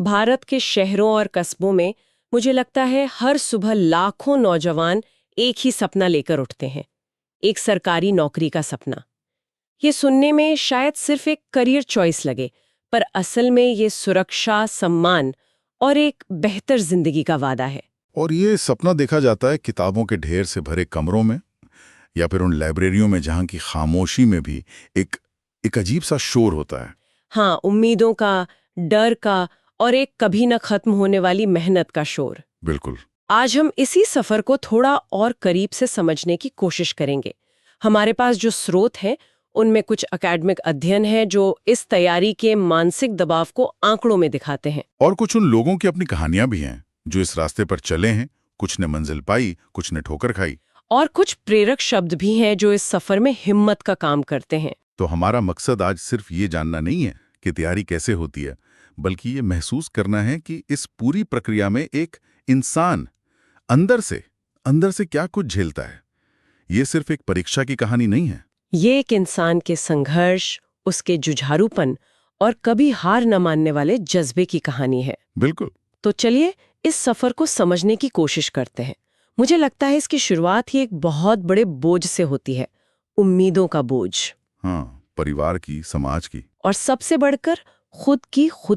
भारत के शहरों और कस्बों में मुझे लगता है हर सुबह लाखों नौजवान एक ही सपना लेकर उठते हैं, एक सरकारी नौकरी का सपना। ये सुनने में शायद सिर्फ एक करियर चॉइस लगे, पर असल में ये सुरक्षा, सम्मान और एक बेहतर जिंदगी का वादा है। और ये सपना देखा जाता है किताबों के ढेर से भरे कमरों में, या फिर उन लाइब्रेरियों में जहां की खामोशी में भी एक अजीब सा शोर होता है। हाँ, उम्मीदों का, डर का और एक कभी न खत्म होने वाली मेहनत का शोर। बिल्कुल। आज हम इसी सफर को थोड़ा और करीब से समझने की कोशिश करेंगे। हमारे पास जो स्रोत हैं, उनमें कुछ एकेडमिक अध्ययन है जो इस तैयारी के मानसिक दबाव को आंकड़ों में दिखाते हैं। और कुछ उन लोगों की अपनी कहानियां भी हैं जो इस रास्ते पर चले हैं, कुछ ने मंजिल पाई, कुछ ने ठोकर खाई। और कुछ प्रेरक शब्द भी हैं जो इस सफर में हिम्मत का काम करते हैं। तो हमारा मकसद आज सिर्फ ये जानना नहीं है कि तैयारी कैसे होती है, बल्कि ये महसूस करना है कि इस पूरी प्रक्रिया में एक इंसान अंदर से क्या कुछ झेलता है। ये सिर्फ एक परीक्षा की कहानी नहीं है। ये एक इंसान के संघर्ष, उसके जुझारूपन और कभी हार न मानने वाले जज्बे की कहानी है। बिल्कुल। तो चलिए इस सफर को समझने की कोशिश करते हैं। मुझे लगता है इसकी शुरुआत ही एक बहुत बड़े बोझ से होती है, उम्मीदों का बोझ। हाँ, परिवार की, समाज की, और सबसे बढ़कर खुद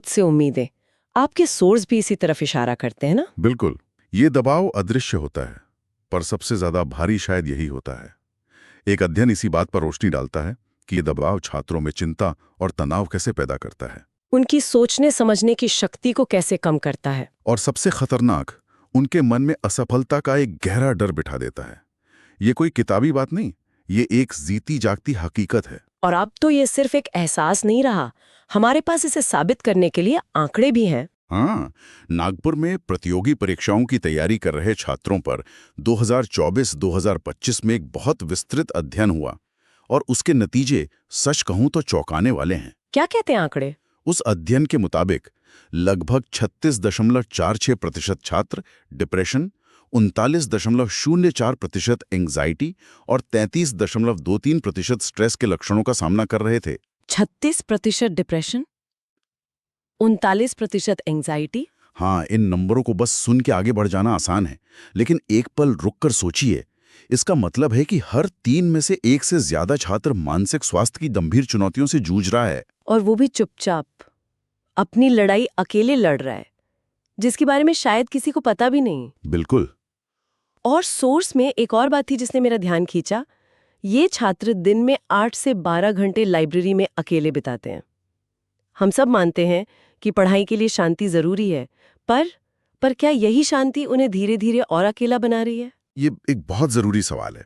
से उम्मीदें। आपके सोर्स भी इसी तरफ इशारा करते हैं ना? बिल्कुल। ये दबाव अदृश्य होता है, पर सबसे ज्यादा भारी शायद यही होता है। एक अध्ययन इसी बात पर रोशनी डालता है कि ये दबाव छात्रों में चिंता और तनाव कैसे पैदा करता है, उनकी सोचने समझने की शक्ति को कैसे कम करता है, और सबसे खतरनाक, उनके मन में असफलता का एक गहरा डर बिठा देता है। ये कोई किताबी बात नहीं, ये एक जीती जागती हकीकत है। और अब तो ये सिर्फ एक एहसास नहीं रहा, हमारे पास इसे साबित करने के लिए आंकड़े भी हैं। हाँ, नागपुर में प्रतियोगी परीक्षाओं की तैयारी कर रहे छात्रों पर 2024-2025 में एक बहुत विस्तृत अध्ययन हुआ, और उसके नतीजे सच कहूं तो चौंकाने वाले हैं। क्या कहते हैं आंकड़े? उस अध्ययन के मुताबिक लगभग 36.46% छात्र डिप्रेशन, 39.04% एंग्जाइटी और 33.23% स्ट्रेस के लक्षणों का सामना कर रहे थे। 36% डिप्रेशन, 39% एंग्जाइटी। हाँ, इन नंबरों को बस सुन के आगे बढ़ जाना आसान है, लेकिन एक पल रुककर सोचिए। इसका मतलब है कि हर 3 में से 1 से ज्यादा छात्र मानसिक स्वास्थ्य की गंभीर चुनौतियों से जूझ रहा है। और वो भी चुपचाप, अपनी लड़ाई अकेले लड़ रहा है, जिसके बारे में शायद किसी को पता भी नहीं। बिल्कुल। और सोर्स में एक और बात थी जिसने मेरा ध्यान खींचा। ये छात्र दिन में 8 से 12 घंटे लाइब्रेरी में अकेले बिताते हैं। हम सब मानते हैं कि पढ़ाई के लिए शांति जरूरी है, पर क्या यही शांति उन्हें धीरे धीरे और अकेला बना रही है? ये एक बहुत जरूरी सवाल है।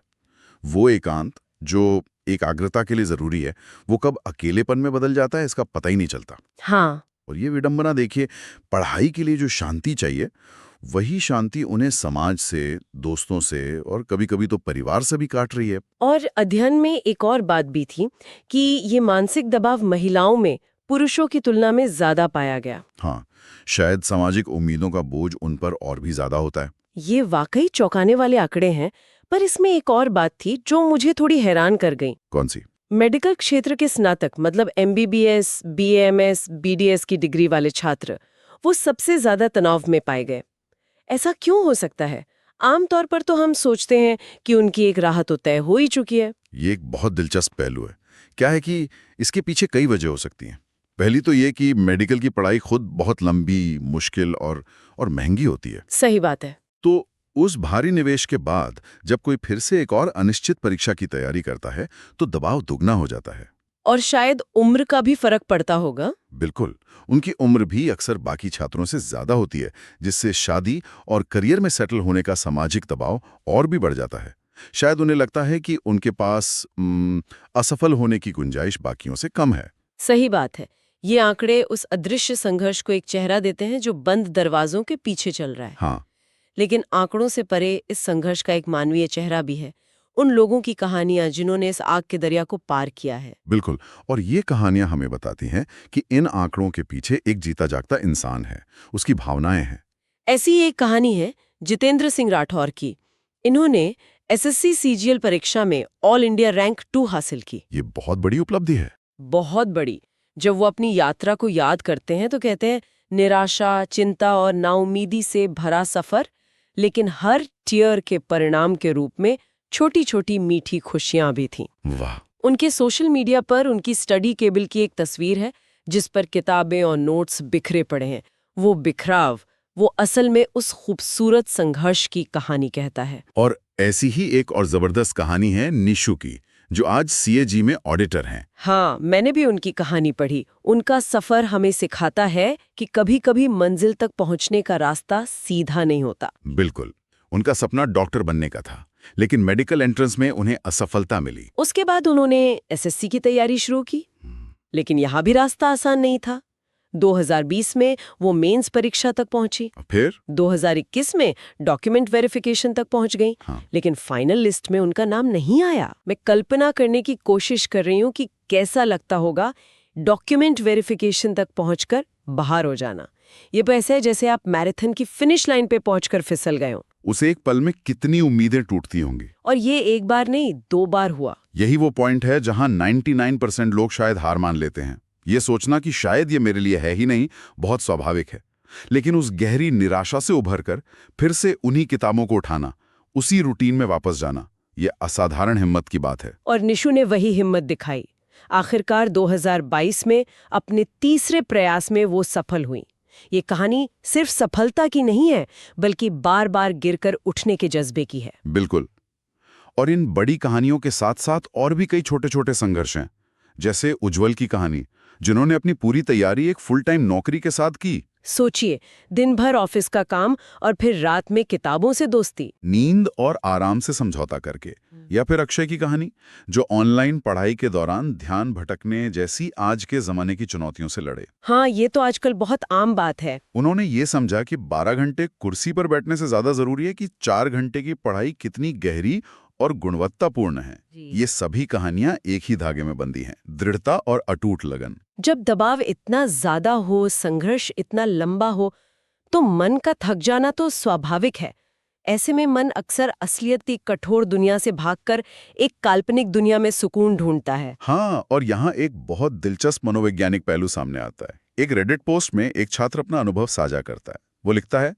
वो एकांत जो एकाग्रता के लिए जरूरी है, वो कब अकेलेपन में बदल जाता है, इसका पता ही नहीं चलता। हाँ। और ये विडंबना देखिए, पढ़ाई के लिए जो शांति चाहिए, वही शांति उन्हें समाज से, दोस्तों से और कभी-कभी तो परिवार से भी काट रही है। और अध्ययन में एक और बात भी थी कि ये मानसिक दबाव महिलाओं में पुरुषों की तुलना में ज्यादा पाया गया। हाँ, शायद सामाजिक उम्मीदों का बोझ उन पर और भी ज्यादा होता है। ये वाकई चौंकाने वाले आंकड़े हैं, पर इसमें एक और बात थी जो मुझे थोड़ी हैरान कर गई। कौन सी? मेडिकल क्षेत्र के स्नातक, मतलब MBBS, BAMS, BDS की डिग्री वाले छात्र, वो सबसे ज्यादा तनाव में पाए गए। ऐसा क्यों हो सकता है? आमतौर पर तो हम सोचते हैं कि उनकी एक राह तो तय हो ही चुकी है। ये एक बहुत दिलचस्प पहलू है। क्या है कि इसके पीछे कई वजह हो सकती हैं। पहली तो ये कि मेडिकल की पढ़ाई खुद बहुत लंबी, मुश्किल और महंगी होती है। सही बात है। तो उस भारी निवेश के बाद जब कोई फिर से एक और अनिश्चित परीक्षा की तैयारी करता है, तो दबाव दुगना हो जाता है। और शायद उम्र का भी फर्क पड़ता होगा। बिल्कुल। उनकी उम्र भी अक्सर बाकी छात्रों से ज्यादा होती है, जिससे शादी और करियर में सेटल होने का सामाजिक दबाव और भी बढ़ जाता है। शायद उन्हें लगता है कि उनके पास असफल होने की गुंजाइश बाकियों से कम है। सही बात है। ये आंकड़े उस अदृश्य संघर्ष को एक चेहरा देते हैं जो बंद दरवाजों के पीछे चल रहा है। हाँ। लेकिन आंकड़ों से परे इस संघर्ष का एक मानवीय चेहरा भी है, उन लोगों की कहानियां जिन्होंने इस आग के दरिया को पार किया है। बिल्कुल। और ये कहानियां हमें बताती हैं कि इन आंकड़ों के पीछे एक जीता जागता इंसान है, उसकी भावनाएं हैं। ऐसी एक कहानी है जितेंद्र सिंह राठौर की। इन्होंने SSC CGL परीक्षा में ऑल इंडिया रैंक 2 हासिल की। ये बहुत बड़ी उपलब्धि है। बहुत बड़ी। जब वो अपनी यात्रा को याद करते हैं तो कहते हैं, निराशा, चिंता और नाउमीदी से भरा सफर, लेकिन हर टीयर के परिणाम के रूप में छोटी-छोटी मीठी खुशियां भी थीं। वाह। उनके सोशल मीडिया पर उनकी स्टडी टेबल की एक तस्वीर है जिस पर किताबें और नोट्स बिखरे पड़े हैं। वो बिखराव, वो असल में उस खूबसूरत संघर्ष की कहानी कहता है। और ऐसी ही एक और जबरदस्त कहानी है निशु की, जो आज CAG में ऑडिटर हैं। हाँ, मैंने भी उनकी कहानी पढ़ी। उनका सफर हमें सिखाता है कि कभी-कभी मंजिल तक पहुंचने का रास्ता सीधा नहीं होता। बिल्कुल। उनका सपना डॉक्टर बनने का था, लेकिन मेडिकल एंट्रेंस में उन्हें असफलता मिली। उसके बाद उन्होंने SSC की तैयारी शुरू की, लेकिन यहाँ भी रास्ता आसान नहीं था। 2020 में वो मेंस परीक्षा तक पहुंची। फिर 2021 में डॉक्यूमेंट वेरिफिकेशन तक पहुंच गई। हाँ। लेकिन फाइनल लिस्ट में उनका नाम नहीं आया। मैं कल्पना करने की कोशिश कर रही हूँ कि कैसा लगता होगा डॉक्यूमेंट वेरिफिकेशन तक पहुंचकर बाहर हो जाना। ये तो ऐसा है जैसे आप मैराथन की फिनिश लाइन पे पहुंचकर फिसल गए हो। उसे एक पल में कितनी उम्मीदें टूटती होंगी। और ये एक बार नहीं, 2 बार हुआ। यही वो पॉइंट है जहां 99% लोग शायद हार मान लेते हैं। ये सोचना कि शायद ये मेरे लिए है ही नहीं, बहुत स्वाभाविक है। लेकिन उस गहरी निराशा से उभरकर फिर से उन्हीं किताबों को उठाना, उसी रूटीन में वापस जाना, ये असाधारण हिम्मत की बात है। और निशु ने वही हिम्मत दिखाई। आखिरकार 2022 में अपने तीसरे प्रयास में वो सफल हुई। ये कहानी सिर्फ सफलता की नहीं है, बल्कि बार बार गिरकर उठने के जज्बे की है। बिल्कुल। और इन बड़ी कहानियों के साथ साथ और भी कई छोटे छोटे संघर्ष हैं, जैसे उज्जवल की कहानी, जिन्होंने अपनी पूरी तैयारी एक फुल टाइम नौकरी के साथ की। सोचिए, दिन भर ऑफिस का काम और फिर रात में किताबों से दोस्ती, नींद और आराम से समझौता करके। या फिर अक्षय की कहानी, जो ऑनलाइन पढ़ाई के दौरान ध्यान भटकने जैसी आज के जमाने की चुनौतियों से लड़े। हाँ, ये तो आजकल बहुत आम बात है। उन्होंने ये समझा कि 12 घंटे कुर्सी पर बैठने से ज्यादा जरूरी है कि 4 घंटे की पढ़ाई कितनी गहरी और गुणवत्तापूर्ण है। ये सभी कहानियां एक ही धागे में बंधी हैं, दृढ़ता और अटूट लगन। जब दबाव इतना ज्यादा हो, संघर्ष इतना लंबा हो, तो मन का थक जाना तो स्वाभाविक है। ऐसे में मन अक्सर असलियत की कठोर दुनिया से भागकर एक काल्पनिक दुनिया में सुकून ढूंढता है। हाँ, और यहाँ एक बहुत दिलचस्प मनोवैज्ञानिक पहलू सामने आता है। एक रेडिट पोस्ट में एक छात्र अपना अनुभव साझा करता है। वो लिखता है,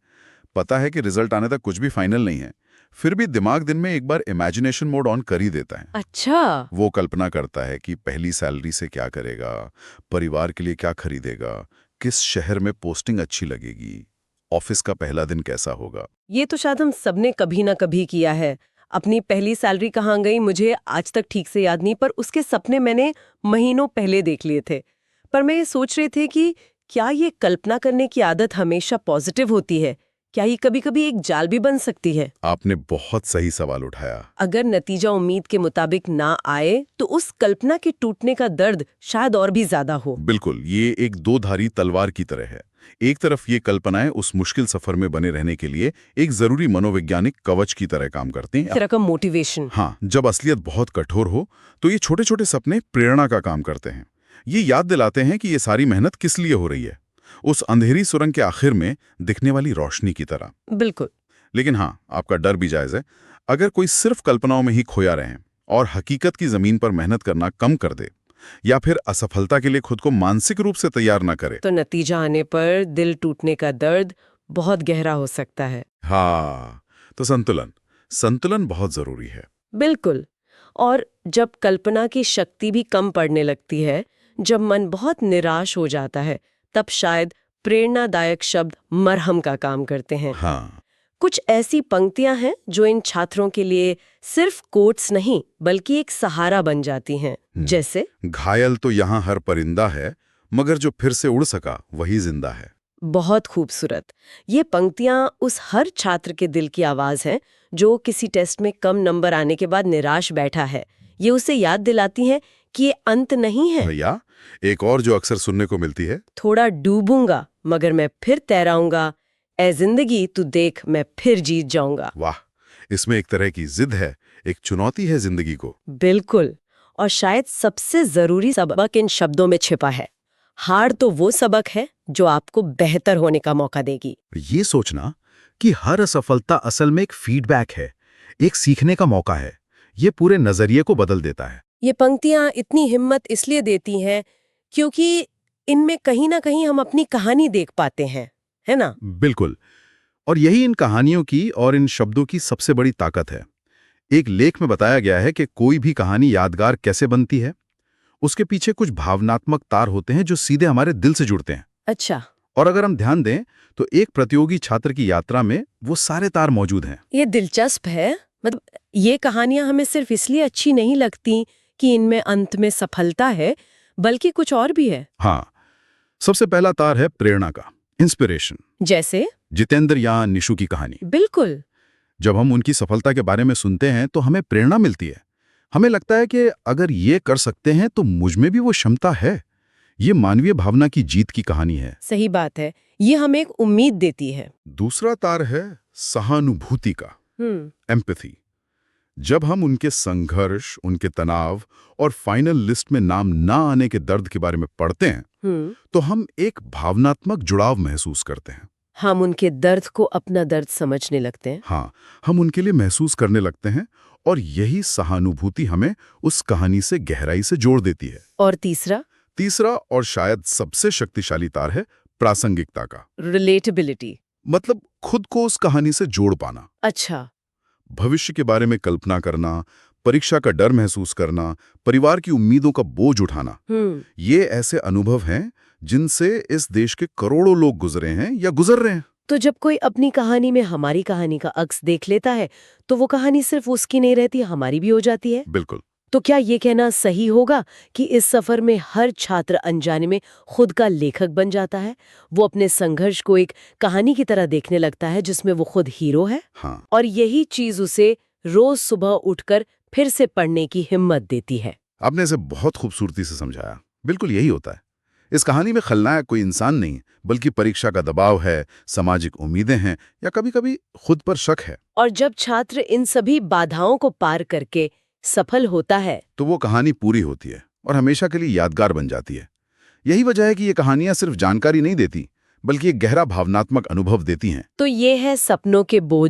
पता है कि रिजल्ट आने तक कुछ भी फाइनल नहीं है, फिर भी दिमाग दिन में एक बार इमेजिनेशन मोड ऑन कर ही देता है। अच्छा। वो कल्पना करता है कि पहली सैलरी से क्या करेगा, परिवार के लिए क्या खरीदेगा, किस शहर में पोस्टिंग अच्छी लगेगी, ऑफिस का पहला दिन कैसा होगा। ये तो शायद हम सबने कभी ना कभी किया है। अपनी पहली सैलरी कहाँ गई मुझे आज तक ठीक से याद नहीं, पर उसके सपने मैंने महीनों पहले देख लिए थे। पर मैं ये सोच रही थी कि क्या ये कल्पना करने की आदत हमेशा पॉजिटिव होती है? क्या ये कभी-कभी एक जाल भी बन सकती है? आपने बहुत सही सवाल उठाया। अगर नतीजा उम्मीद के मुताबिक ना आए तो उस कल्पना के टूटने का दर्द शायद और भी ज्यादा हो। बिल्कुल, ये एक दो-धारी तलवार की तरह है। एक तरफ ये कल्पनाएं उस मुश्किल सफर में बने रहने के लिए एक जरूरी मनोवैज्ञानिक कवच की तरह काम करती हैं। तरह का मोटिवेशन। हाँ, जब असलियत बहुत कठोर हो तो ये छोटे छोटे सपने प्रेरणा का काम करते हैं। ये याद दिलाते हैं कि ये सारी मेहनत किस लिए हो रही है, उस अंधेरी सुरंग के आखिर में दिखने वाली रोशनी की तरह। बिल्कुल। लेकिन हाँ, आपका डर भी जायज है। अगर कोई सिर्फ कल्पनाओं में ही खोया रहे और हकीकत की जमीन पर मेहनत करना कम कर दे, या फिर असफलता के लिए खुद को मानसिक रूप से तैयार न करे, तो नतीजा आने पर दिल टूटने का दर्द बहुत गहरा हो सकता है। हाँ, तो संतुलन बहुत जरूरी है। बिल्कुल। और जब कल्पना की शक्ति भी कम पड़ने लगती है, जब मन बहुत निराश हो जाता है, तब शायद प्रेरणादायक शब्द मरहम का काम करते हैं। हाँ, कुछ ऐसी पंक्तियां हैं जो इन छात्रों के लिए सिर्फ कोट्स नहीं बल्कि एक सहारा बन जाती हैं। जैसे, घायल तो यहाँ हर परिंदा है, मगर जो फिर से उड़ सका वही जिंदा है। बहुत खूबसूरत। ये पंक्तियां उस हर छात्र के दिल की आवाज है जो किसी टेस्ट में कम नंबर आने के बाद निराश बैठा है। ये उसे याद दिलाती हैं कि ये अंत नहीं है। भैया, एक और जो अक्सर सुनने को मिलती है, थोड़ा डूबूंगा मगर मैं फिर तैराऊंगा, ए जिंदगी तू देख मैं फिर जीत जाऊंगा। वाह, इसमें एक तरह की जिद है, एक चुनौती है जिंदगी को। बिल्कुल। और शायद सबसे जरूरी सबक इन शब्दों में छिपा है। हार तो वो सबक है जो आपको बेहतर होने का मौका देगी। ये सोचना कि हर असफलता असल में एक फीडबैक है, एक सीखने का मौका है, ये पूरे नजरिए को बदल देता है। ये पंक्तियां इतनी हिम्मत इसलिए देती हैं क्योंकि इनमें कहीं ना कहीं हम अपनी कहानी देख पाते हैं, है ना? बिल्कुल। और यही इन कहानियों की और इन शब्दों की सबसे बड़ी ताकत है। एक लेख में बताया गया है कि कोई भी कहानी यादगार कैसे बनती है। उसके पीछे कुछ भावनात्मक तार होते हैं जो सीधे हमारे दिल से जुड़ते हैं। अच्छा, और अगर हम ध्यान दें तो एक प्रतियोगी छात्र की यात्रा में वो सारे तार मौजूद हैं। ये दिलचस्प है। मतलब ये कहानियां हमें सिर्फ इसलिए अच्छी नहीं लगती कि इनमें अंत में सफलता है, बल्कि कुछ और भी है। हाँ, सबसे पहला तार है प्रेरणा का, इंस्पिरेशन। जैसे? जितेंद्र या निशु की कहानी। बिल्कुल। जब हम उनकी सफलता के बारे में सुनते हैं तो हमें प्रेरणा मिलती है। हमें लगता है कि अगर ये कर सकते हैं तो मुझ में भी वो क्षमता है। ये मानवीय भावना की जीत की कहानी है। सही बात है। ये हमें एक उम्मीद देती है। दूसरा तार है सहानुभूति का, एम्पैथी। जब हम उनके संघर्ष, उनके तनाव और फाइनल लिस्ट में नाम ना आने के दर्द के बारे में पढ़ते हैं तो हम एक भावनात्मक जुड़ाव महसूस करते हैं। हम उनके दर्द को अपना दर्द समझने लगते हैं। हाँ, हम उनके लिए महसूस करने लगते हैं और यही सहानुभूति हमें उस कहानी से गहराई से जोड़ देती है। और तीसरा और शायद सबसे शक्तिशाली तार है प्रासंगिकता का, रिलेटेबिलिटी। मतलब खुद को उस कहानी से जोड़ पाना। अच्छा। भविष्य के बारे में कल्पना करना, परीक्षा का डर महसूस करना, परिवार की उम्मीदों का बोझ उठाना, ये ऐसे अनुभव हैं जिनसे इस देश के करोड़ों लोग गुजरे हैं या गुजर रहे हैं। तो जब कोई अपनी कहानी में हमारी कहानी का अक्स देख लेता है तो वो कहानी सिर्फ उसकी नहीं रहती, हमारी भी हो जाती है। बिल्कुल। तो क्या ये कहना सही होगा कि इस सफर में हर छात्र अनजाने में खुद का लेखक बन जाता है? वो अपने संघर्ष को एक कहानी की तरह देखने लगता है जिसमें वो खुद हीरो है। हाँ। और यही चीज उसे रोज सुबह उठकर फिर से पढ़ने की हिम्मत देती है। आपने इसे बहुत खूबसूरती से समझाया। बिल्कुल यही होता है। इस कहानी में खलनायक कोई इंसान नहीं, बल्कि परीक्षा का दबाव है, सामाजिक उम्मीदें हैं या कभी-कभी खुद पर शक है। और जब छात्र इन सभी बाधाओं को पार करके सफल होता है तो वो कहानी पूरी होती है और हमेशा के लिए यादगार बन जाती है। यही वजह है कि ये कहानियां सिर्फ जानकारी नहीं देती, बल्कि एक गहरा भावनात्मक अनुभव देती हैं। तो ये है सपनों के बोझ